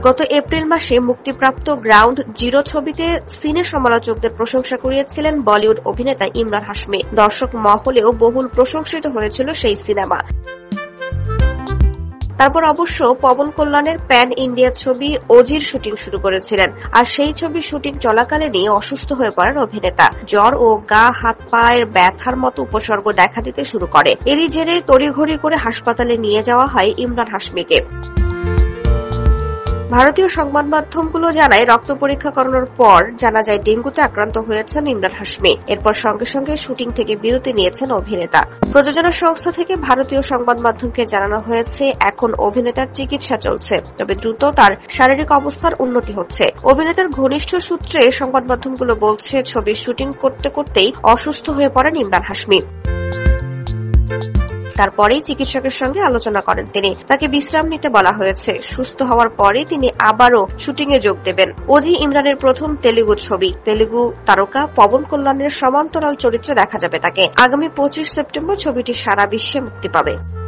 গত এপ্রিল মাসে মুক্তিপ্রাপ্ত গ্রাউন্ড জিরো ছবিতে সিনে সমালোচকদের প্রশংসা কুড়িয়েছিলেন বলিউড অভিনেতা ইমরান হাশমি। দর্শক মহলেও বহুল প্রশংসিত হয়েছিল সেই সিনেমা। তারপর অবশ্য পবন কল্যাণের প্যান ইন্ডিয়া ছবি ওজির শুটিং শুরু করেছিলেন। আর সেই ছবির শুটিং চলাকালীনই অসুস্থ হয়ে পড়েন অভিনেতা। জ্বর ও গা হাত পায়ের ব্যথার মতো উপসর্গ দেখা দিতে শুরু করে। এরই জেরে তড়িঘড়ি করে হাসপাতালে নিয়ে যাওয়া হয় ইমরান হাশমিকে। ভারতীয় সংবাদ মাধ্যমগুলো জানায়, রক্ত পরীক্ষা করানোর পর জানা যায় ডেঙ্গুতে আক্রান্ত হয়েছেন ইমরান হাশমি। এরপর সঙ্গে সঙ্গে শুটিং থেকে বিরতি নিয়েছেন অভিনেতা। প্রযোজনা সংস্থা থেকে ভারতীয় সংবাদ মাধ্যমকে জানানো হয়েছে, এখন অভিনেতার চিকিৎসা চলছে, তবে দ্রুত তার শারীরিক অবস্থার উন্নতি হচ্ছে। অভিনেতার ঘনিষ্ঠ সূত্রে সংবাদ মাধ্যমগুলো বলছে, ছবির শুটিং করতে করতেই অসুস্থ হয়ে পড়েন ইমরান হাশমি। তারপরেই চিকিৎসকের সঙ্গে আলোচনা করেন তিনি। তাকে বিশ্রাম নিতে বলা হয়েছে। সুস্থ হওয়ার পরে তিনি আবারও শুটিংয়ে যোগ দেবেন। ওজি ইমরানের প্রথম তেলুগু ছবি। তেলুগু তারকা পবন কল্যাণের সমান্তরাল চরিত্রে দেখা যাবে তাকে। আগামী 25 সেপ্টেম্বর ছবিটি সারা বিশ্বে মুক্তি পাবে।